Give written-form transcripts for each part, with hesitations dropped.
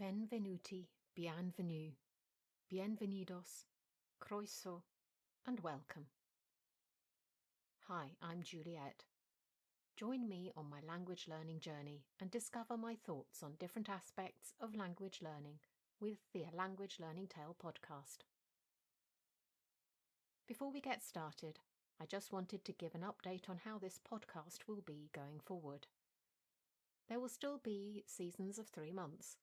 Benvenuti, bienvenue, bienvenidos, croeso, and welcome. Hi, I'm Juliet. Join me on my language learning journey and discover my thoughts on different aspects of language learning with the A Language Learning Tale podcast. Before we get started, I just wanted to give an update on how this podcast will be going forward. There will still be seasons of 3 months,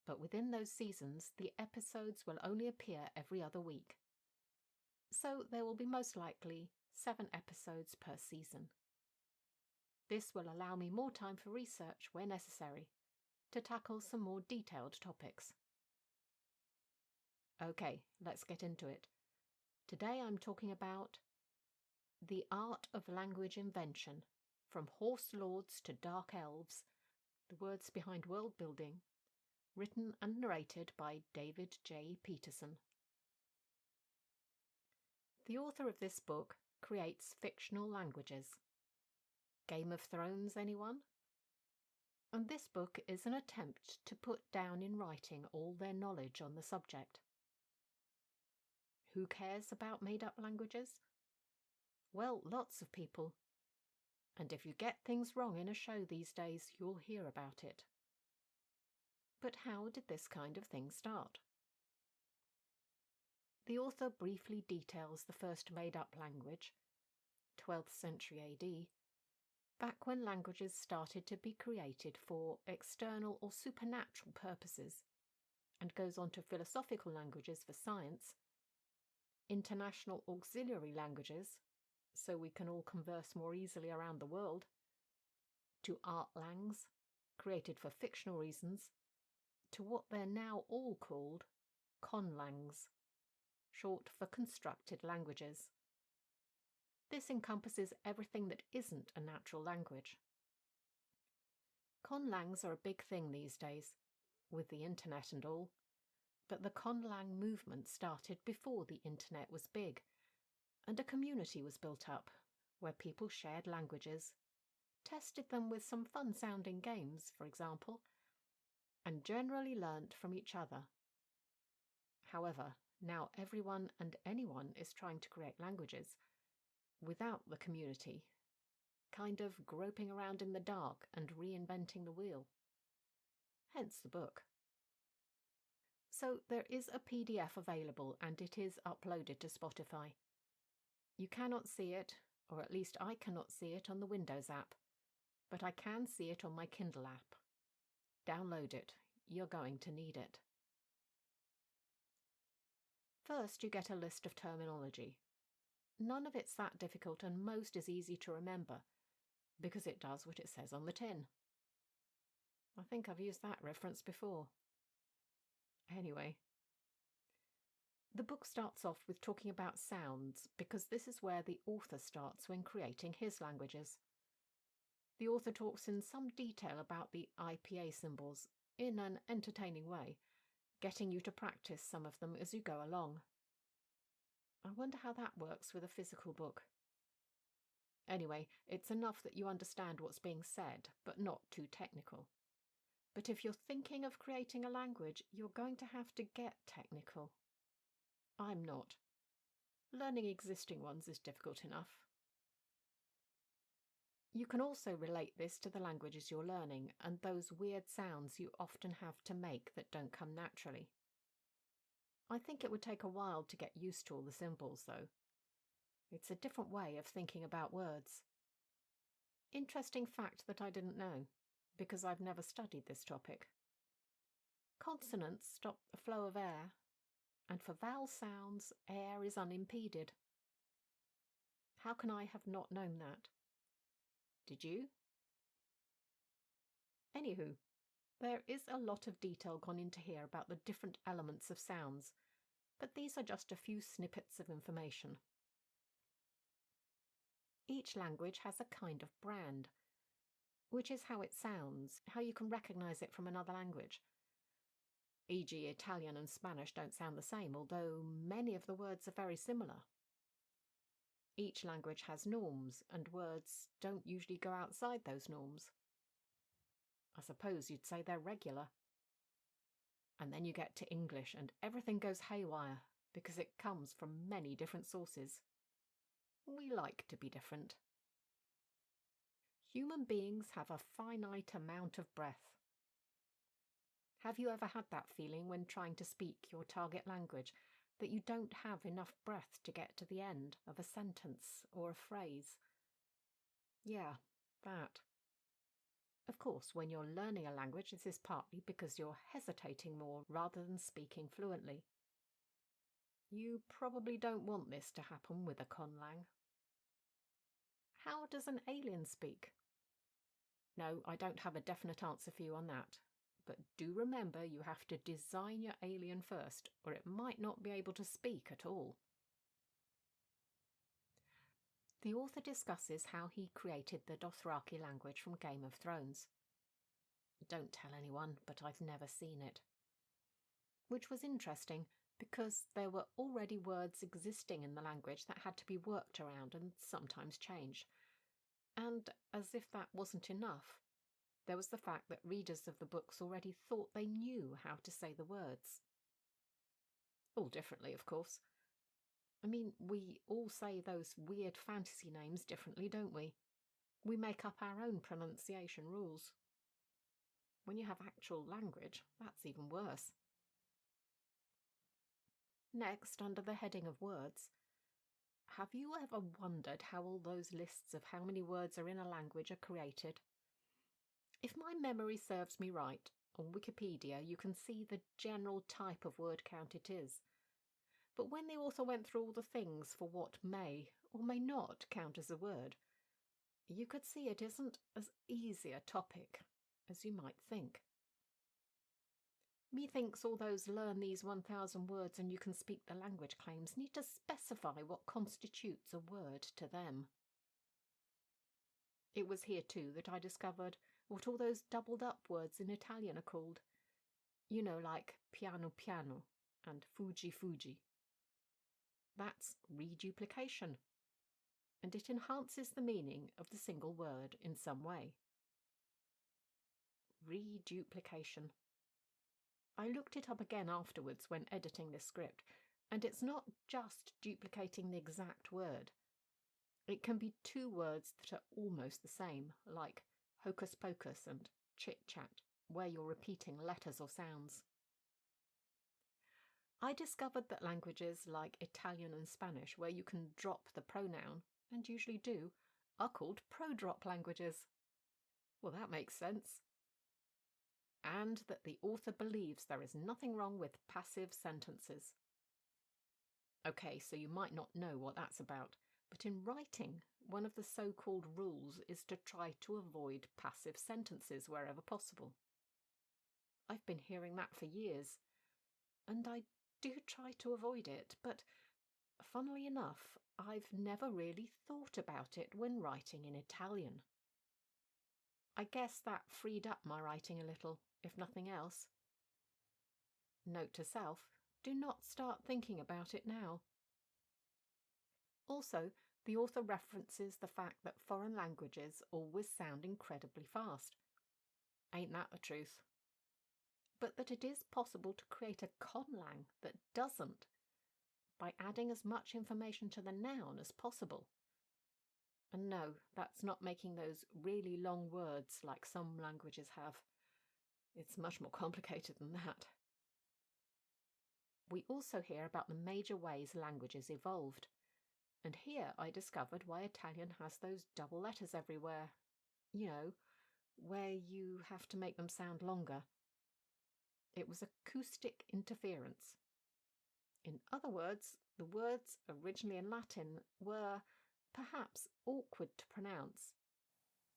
but within those seasons, the episodes will only appear every other week. So there will be most likely 7 episodes per season. This will allow me more time for research where necessary to tackle some more detailed topics. Okay, let's get into it. Today I'm talking about the art of language invention, from horse lords to dark elves, the words behind world building, written and narrated by David J. Peterson. The author of this book creates fictional languages. Game of Thrones, anyone? And this book is an attempt to put down in writing all their knowledge on the subject. Who cares about made-up languages? Well, lots of people. And if you get things wrong in a show these days, you'll hear about it. But how did this kind of thing start? The author briefly details the first made-up language, 12th century AD, back when languages started to be created for external or supernatural purposes, and goes on to philosophical languages for science, international auxiliary languages, so we can all converse more easily around the world, to art langs, created for fictional reasons, to what they're now all called conlangs, short for constructed languages. This encompasses everything that isn't a natural language. Conlangs are a big thing these days, with the internet and all, but the conlang movement started before the internet was big, and a community was built up where people shared languages, tested them with some fun-sounding games, for example, and generally learnt from each other. However, now everyone and anyone is trying to create languages without the community, kind of groping around in the dark and reinventing the wheel. Hence the book. So there is a PDF available and it is uploaded to Spotify. You cannot see it, or at least I cannot see it on the Windows app, but I can see it on my Kindle app. Download it. You're going to need it. First, you get a list of terminology. None of it's that difficult and most is easy to remember, because it does what it says on the tin. I think I've used that reference before. Anyway, the book starts off with talking about sounds, because this is where the author starts when creating his languages. The author talks in some detail about the IPA symbols in an entertaining way, getting you to practice some of them as you go along. I wonder how that works with a physical book. Anyway, it's enough that you understand what's being said, but not too technical. But if you're thinking of creating a language, you're going to have to get technical. I'm not. Learning existing ones is difficult enough. You can also relate this to the languages you're learning and those weird sounds you often have to make that don't come naturally. I think it would take a while to get used to all the symbols, though. It's a different way of thinking about words. Interesting fact that I didn't know, because I've never studied this topic. Consonants stop the flow of air, and for vowel sounds, air is unimpeded. How can I have not known that? Did you? Anywho, there is a lot of detail gone into here about the different elements of sounds, but these are just a few snippets of information. Each language has a kind of brand, which is how it sounds, how you can recognize it from another language. E.g., Italian and Spanish don't sound the same, although many of the words are very similar. Each language has norms, and words don't usually go outside those norms. I suppose you'd say they're regular. And then you get to English and everything goes haywire because it comes from many different sources. We like to be different. Human beings have a finite amount of breath. Have you ever had that feeling when trying to speak your target language that you don't have enough breath to get to the end of a sentence or a phrase? Yeah, that. Of course, when you're learning a language, this is partly because you're hesitating more rather than speaking fluently. You probably don't want this to happen with a conlang. How does an alien speak? No, I don't have a definite answer for you on that. But do remember you have to design your alien first, or it might not be able to speak at all. The author discusses how he created the Dothraki language from Game of Thrones. Don't tell anyone, but I've never seen it. Which was interesting, because there were already words existing in the language that had to be worked around and sometimes changed. And as if that wasn't enough, there was the fact that readers of the books already thought they knew how to say the words. All differently, of course. I mean, we all say those weird fantasy names differently, don't we? We make up our own pronunciation rules. When you have actual language, that's even worse. Next, under the heading of words, have you ever wondered how all those lists of how many words are in a language are created? If my memory serves me right, on Wikipedia you can see the general type of word count it is. But when the author went through all the things for what may or may not count as a word, you could see it isn't as easy a topic as you might think. Methinks all those learn these 1,000 words and you can speak the language claims need to specify what constitutes a word to them. It was here too that I discovered what all those doubled up words in Italian are called. You know, like piano piano and Fuji Fuji. That's reduplication, and it enhances the meaning of the single word in some way. Reduplication. I looked it up again afterwards when editing this script, and it's not just duplicating the exact word. It can be two words that are almost the same, like hocus pocus and chit-chat, where you're repeating letters or sounds. I discovered that languages like Italian and Spanish, where you can drop the pronoun, and usually do, are called pro-drop languages. Well, that makes sense. And that the author believes there is nothing wrong with passive sentences. Okay, so you might not know what that's about, but in writing, one of the so-called rules is to try to avoid passive sentences wherever possible. I've been hearing that for years, and I do try to avoid it, but funnily enough, I've never really thought about it when writing in Italian. I guess that freed up my writing a little, if nothing else. Note to self, do not start thinking about it now. Also, the author references the fact that foreign languages always sound incredibly fast. Ain't that the truth? But that it is possible to create a conlang that doesn't, by adding as much information to the noun as possible. And no, that's not making those really long words like some languages have. It's much more complicated than that. We also hear about the major ways languages evolved. And here I discovered why Italian has those double letters everywhere. You know, where you have to make them sound longer. It was acoustic interference. In other words, the words originally in Latin were perhaps awkward to pronounce.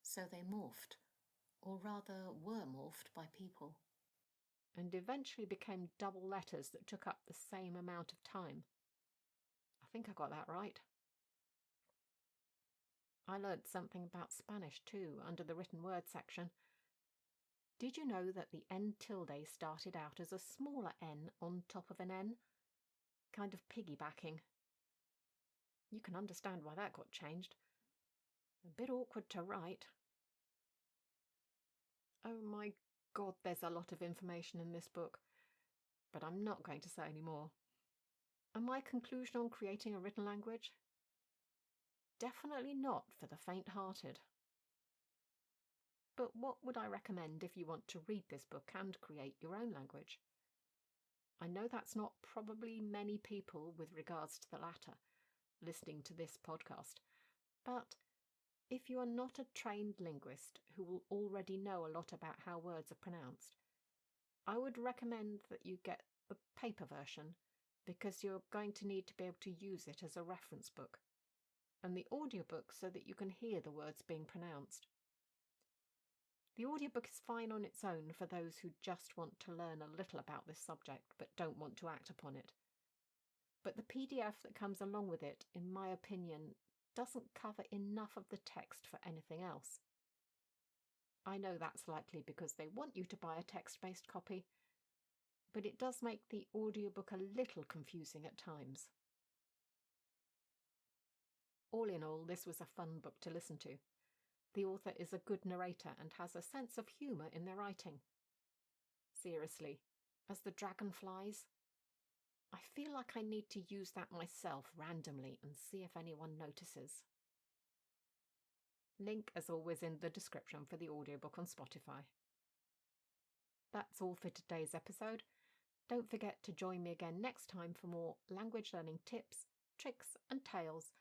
So they morphed, or rather were morphed by people, and eventually became double letters that took up the same amount of time. I think I got that right. I learnt something about Spanish too, under the written word section. Did you know that the N tilde started out as a smaller N on top of an N? Kind of piggybacking. You can understand why that got changed. A bit awkward to write. Oh my God, there's a lot of information in this book. but I'm not going to say any more. And my conclusion on creating a written language? Definitely not for the faint-hearted. But what would I recommend if you want to read this book and create your own language? I know that's not probably many people with regards to the latter listening to this podcast, but if you are not a trained linguist who will already know a lot about how words are pronounced, I would recommend that you get the paper version because you're going to need to be able to use it as a reference book, and the audiobook so that you can hear the words being pronounced. The audiobook is fine on its own for those who just want to learn a little about this subject but don't want to act upon it. But the PDF that comes along with it, in my opinion, doesn't cover enough of the text for anything else. I know that's likely because they want you to buy a text-based copy, but it does make the audiobook a little confusing at times. All in all, this was a fun book to listen to. The author is a good narrator and has a sense of humour in their writing. Seriously, as the dragon flies, I feel like I need to use that myself randomly and see if anyone notices. Link, as always, in the description for the audiobook on Spotify. That's all for today's episode. Don't forget to join me again next time for more language learning tips, tricks and tales.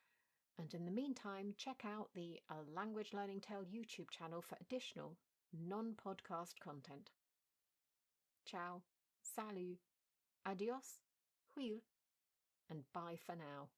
And in the meantime, check out the A Language Learning Tale YouTube channel for additional non-podcast content. Ciao, salut, adios, huil, and bye for now.